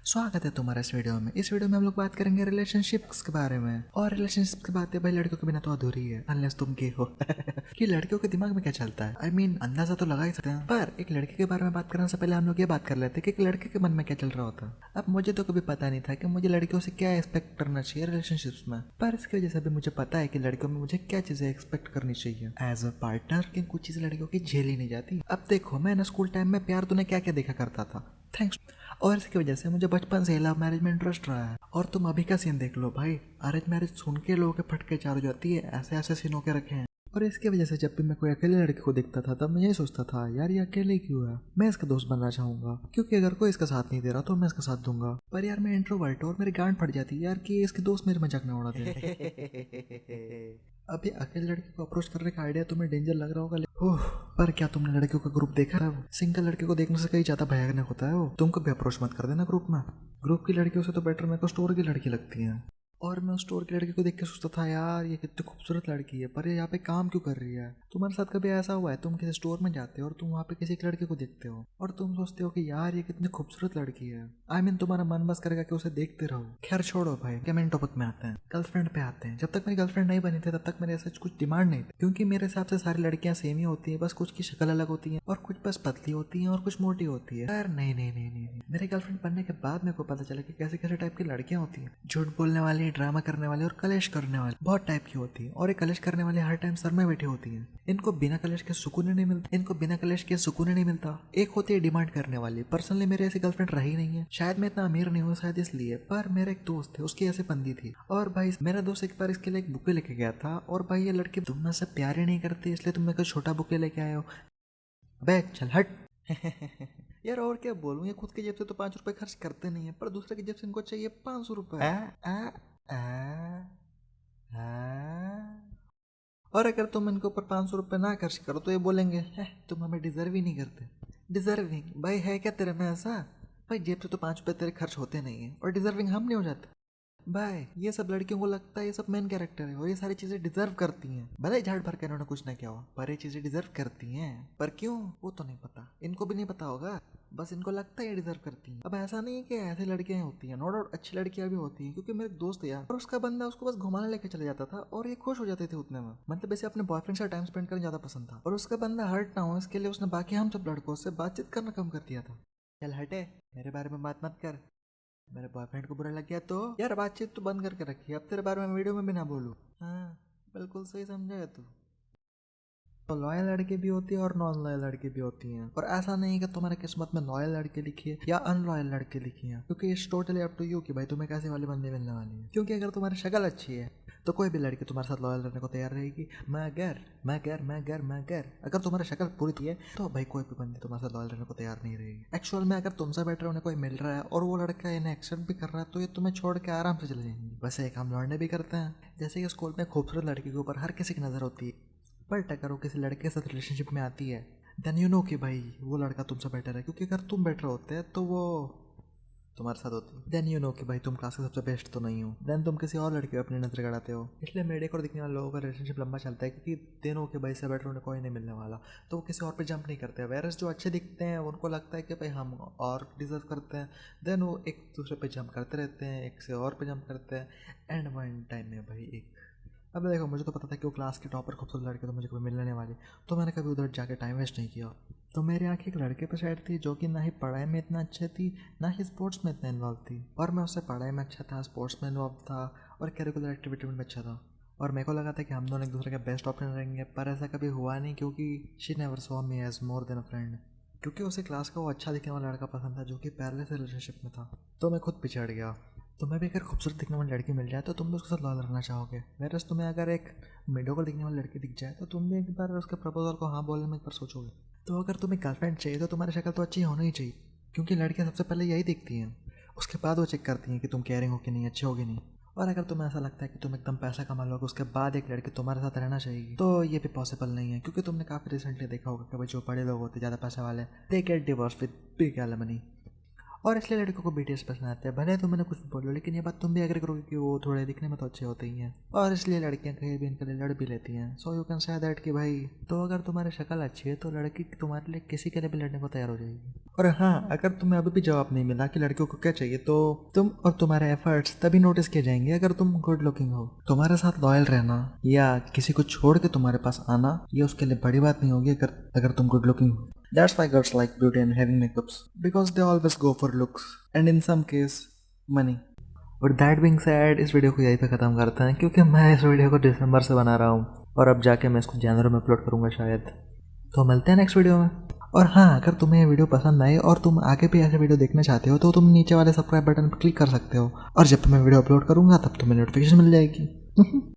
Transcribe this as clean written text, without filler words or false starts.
स्वागत है तुम्हारा इस वीडियो में। इस वीडियो में हम लोग बात करेंगे रिलेशनशिप्स के बारे में। और रिलेशनशिप की बातें भाई लड़कियों के बिना तो अधूरी है, अनलेस तुम के हो कि लड़कियों के दिमाग में क्या चलता है। I mean, अंदाजा तो लगा ही सकते हैं, पर एक लड़के के बारे में बात करने से पहले हम लोग ये बात कर लेते हैं कि एक लड़के के मन में क्या चल रहा होता है। अब मुझे तो कभी पता नहीं था कि मुझे लड़कियों से क्या एक्सपेक्ट करना चाहिए रिलेशनशिप्स में, पर इसकी वजह से अभी मुझे पता है कि लड़कियों में मुझे क्या चीजें एक्सपेक्ट करनी चाहिए एज अ पार्टनर। कि कुछ चीजें लड़कियों की झेली नहीं जाती। अब देखो, मैं ना स्कूल टाइम में प्यार तूने क्या क्या देखा करता था, थैंक्स। और इसकी वजह से मुझे बचपन से लव मैरिज में इंटरेस्ट रहा है। और तुम अभी का सीन देख लो भाई, अरेंज मैरिज सुन के लोगों के फटके चार हो जाती है, ऐसे ऐसे सीन होके रखे हैं। और इसकी वजह से जब भी मैं कोई अकेले लड़के को देखता था तब मैं यही सोचता था, यार ये अकेले क्यों है, मैं इसका दोस्त बनना चाहूंगा, क्योंकि अगर कोई इसका साथ नहीं दे रहा तो मैं इसका साथ दूंगा। पर यार मैं इंट्रोवर्ट और मेरी गांड फट जाती है यार कि इसके दोस्त मेरे मजाक ना उड़ाते हैं। अभी अकेले लड़के को अप्रोच करने का आइडिया तुम्हें डेंजर लग रहा होगा, ओह, पर क्या तुमने लड़कियों का ग्रुप देखा है? सिंगल लड़के को देखने से कहीं ज्यादा भयानक होता है वो। तुम कभी अप्रोच मत कर देना ग्रुप में। ग्रुप की लड़कियों से तो बेटर मेरे को स्टोर की लड़की लगती है। और मैं उस स्टोर की लड़की को देख के सोचता था, यार ये कितनी खूबसूरत लड़की है, पर ये यहाँ पे काम क्यों कर रही है। तुम्हारे साथ कभी ऐसा हुआ है, तुम किसी स्टोर में जाते हो और तुम वहाँ पे किसी लड़के को देखते हो और तुम सोचते हो कि यार ये कितनी खूबसूरत लड़की है। आई मीन तुम्हारा मन बस करेगा कि उसे देखते रहो। खैर छोड़ो भाई, क्या मेन टॉपिक में आते हैं, गर्लफ्रेंड पे आते हैं। जब तक मेरी गर्लफ्रेंड नहीं बनी थी तब तक मेरे ऐसा कुछ डिमांड नहीं थी, क्योंकि मेरे हिसाब से सारी लड़कियां सेम ही होती है, बस कुछ की शक्ल अलग होती है और कुछ बस पतली होती है और कुछ मोटी होती है। यार नहीं नहीं नहीं नहीं, मेरी गर्लफ्रेंड बनने के बाद मेरे को पता चला कि कैसे कैसे टाइप की लड़कियां होती हैं। झूठ बोलने वाली, ड्रामा करने वाली और कलेश करने वाली बहुत टाइप की होती है। और ये कलेश करने वाली हर टाइम सर में बैठी होती है। इनको बिना कलेश के सुकून नहीं मिलता, इनको बिना कलेश के सुकून नहीं मिलता। एक होती है डिमांड करने वाली। पर्सनली मेरे ऐसी गर्लफ्रेंड रही नहीं है, शायद मैं इतना अमीर नहीं हूँ शायद इसलिए, पर मेरा एक दोस्त है उसकी ऐसे बंदी थी। और भाई मेरा दोस्त एक बार इसके लिए एक बुके लेके गया था, और भाई ये लड़की तुम में से प्यार ही नहीं करती इसलिए तुम मेरे को छोटा बुके लेके आए हो। बैग चल हट। यार और क्या बोलूं, ये खुद की जेब से तो 5 रुपए खर्च करते नहीं है, पर दूसरे की जेब से इनको चाहिए 500 रुपए। और अगर तुम इनके ऊपर 500 रुपये ना खर्च करो तो ये बोलेंगे, है तुम हमें डिजर्व ही नहीं करते। डिजर्विंग भाई है क्या तेरे में ऐसा? भाई जेब से तो 5 रुपये तेरे खर्च होते नहीं है और डिजर्विंग हम नहीं हो जाते। भाई ये सब लड़कियों को लगता है ये सब मेन कैरेक्टर है और ये सारी चीजें डिजर्व करती हैं। भले ही झाड़ भर के इन्होंने कुछ ना किया हो, पर ये चीजें डिजर्व करती हैं। पर क्यों वो तो नहीं पता, इनको भी नहीं पता होगा, बस इनको लगता है ये डिजर्व करती हैं। अब ऐसा नहीं है कि ऐसी लड़कियां होती हैं, नो डाउट अच्छी लड़कियां भी होती हैं, क्योंकि मेरे दोस्त यार और उसका बंदा उसको बस घुमाने लेके चले जाता था और ये खुश हो जाते थे उतने में। मतलब ऐसे अपने बॉयफ्रेंड से टाइम स्पेंड करना ज्यादा पसंद था और उसका बंदा हर्ट ना हो इसके लिए उसने बाकी हम सब लड़कों से बातचीत करना कम कर दिया था। चल हटे, मेरे बारे में बात मत कर। मेरे बॉयफ्रेंड को बुरा लग गया तो यार बातचीत तो बंद करके रखी, अब तेरे बारे में वीडियो में भी ना बोलूं। हाँ बिल्कुल सही समझा है तू। तो लॉयल लड़की भी होती है और नॉन लॉयल लड़की भी होती हैं, और ऐसा नहीं कि तुम्हारे किस्मत में लॉयल लड़के लिखी है या अनलॉयल लड़के लिखी है, क्योंकि it's totally up to you कि भाई तुम्हें कैसे वाली बंदी मिलने वाली है। क्योंकि अगर तुम्हारी शक्ल अच्छी है तो कोई भी लड़की तुम्हारे साथ लॉयल रहने को तैयार रहेगी, मगर अगर तुम्हारी शक्ल पूरी है तो भाई कोई भी बंदी तुम्हारे साथ लॉयल रहने को तैयार नहीं रहेगी। एक्चुअल में अगर तुमसे बेटर उन्हें कोई मिल रहा है और वो लड़का इन्हें एक्सेप्ट भी कर रहा है तो ये तुम्हें छोड़ के आराम से चले जाएंगे। वैसे एक हम लौंडे भी करते हैं, जैसे कि स्कूल में खूबसूरत लड़की के ऊपर हर किसी की नजर होती है, बट अगर वो किसी लड़के के साथ रिलेशनशिप में आती है देन यू नो कि भाई वो लड़का तुमसे बेटर है, क्योंकि अगर तुम बेटर होते हैं तो वो तुम्हारे साथ होती है। देन यू नो कि भाई तुम क्लास के सबसे बेस्ट तो नहीं हो, देन तुम किसी और लड़के पे अपनी नजर गड़ाते हो। इसलिए मेडिक और दिखने वाले लोगों का रिलेशनशिप लंबा चलता है, क्योंकि दिन हो कि भाई से बेटर उन्हें कोई नहीं मिलने वाला, तो वो किसी और पे जंप नहीं करते। वैरस जो अच्छे दिखते हैं उनको लगता है कि भाई हम और डिजर्व करते हैं, देन वो एक दूसरे पे जंप करते रहते हैं, एक से और पे जंप करते हैं, एंड वन टाइम में भाई एक। अब देखो, मुझे तो पता था कि वो क्लास के टॉपर खूबसूरत लड़के तो मुझे कभी मिलने वाले, तो मैंने कभी उधर जाके टाइम वेस्ट नहीं किया। तो मेरी आंखें एक लड़के पर सेट थी जो कि ना ही पढ़ाई में इतना अच्छी थी ना ही स्पोर्ट्स में इतना इन्वॉल्व थी, और मैं उससे पढ़ाई में अच्छा था, स्पोर्ट्स में इन्वॉल्व था और करिकुलर एक्टिविटी में अच्छा था। और मेरे को लगा था कि हम दोनों एक दूसरे के बेस्ट ऑप्शन रहेंगे, पर ऐसा कभी हुआ नहीं, क्योंकि she never saw me as more than a friend. क्योंकि उसे क्लास का वो अच्छा दिखने वाला लड़का पसंद था जो कि पहले से रिलेशनशिप में था, तो मैं खुद पिछड़ गया। तुम्हें भी अगर खूबसूरत दिखने वाली लड़की मिल जाए तो तुम भी उसके साथ लॉयल रहना चाहोगे, वैसे तुम्हें अगर एक मीडियोकर दिखने वाली लड़की दिख जाए तो तुम भी एक बार उसके प्रपोजल को हाँ बोलने में एक बार सोचोगे। तो अगर तुम्हें गर्लफ्रेंड चाहिए तो तुम्हारी शक्ल तो अच्छी होनी ही चाहिए, क्योंकि लड़कियां सबसे पहले यही देखती हैं, उसके बाद वो चेक करती हैं कि तुम केयरिंग हो कि नहीं, अच्छे हो कि नहीं। और अगर तुम्हें ऐसा लगता है कि तुम एकदम पैसा कमा लोगे उसके बाद एक लड़की तुम्हारे साथ रहना चाहिए, तो ये भी पॉसिबल नहीं है, क्योंकि तुमने काफ़ी रिसेंटली देखा होगा कि भाई जो बड़े लोग होते ज़्यादा पैसे वाले they get divorce with big alimony. और इसलिए लड़कों को BTS पसंद आता है। भले तुम मैंने कुछ बोलो, लेकिन ये बात तुम भी अगर करोगे कि वो थोड़े दिखने में तो अच्छे होते ही हैं, और इसलिए लड़कियां कहीं भी इनके लिए लड़ भी लेती हैं। So you can say that कि भाई, तो अगर तुम्हारी शक्ल अच्छी है तो लड़की तुम्हारे लिए किसी के लिए भी लड़ने को तैयार हो जाएगी। और हाँ, अगर तुम्हें अभी भी जवाब नहीं मिला कि लड़कियों को क्या चाहिए, तो तुम और तुम्हारे एफर्ट्स तभी नोटिस किए जाएंगे अगर तुम गुड लुकिंग हो। तुम्हारे साथ लॉयल रहना या किसी को छोड़ के तुम्हारे पास आना, ये उसके लिए बड़ी बात नहीं होगी अगर तुम गुड लुकिंग हो। That's why girls like beauty and having makeups, because they always go for looks and in some case money. But that being said, इस वीडियो को यहीं पे ख़त्म करते हैं, क्योंकि मैं इस वीडियो को दिसंबर से बना रहा हूँ और अब जाके मैं इसको जनवरी में अपलोड करूँगा शायद। तो मिलते हैं नेक्स्ट वीडियो में। और हाँ, अगर तुम्हें ये वीडियो पसंद आए और तुम आगे भी ऐसे वीडियो देखना चाहते हो तो तुम नीचे वाले सब्सक्राइब बटन पर क्लिक कर सकते हो, और जब मैं वीडियो अपलोड करूँगा तब तुम्हें नोटिफिकेशन मिल जाएगी।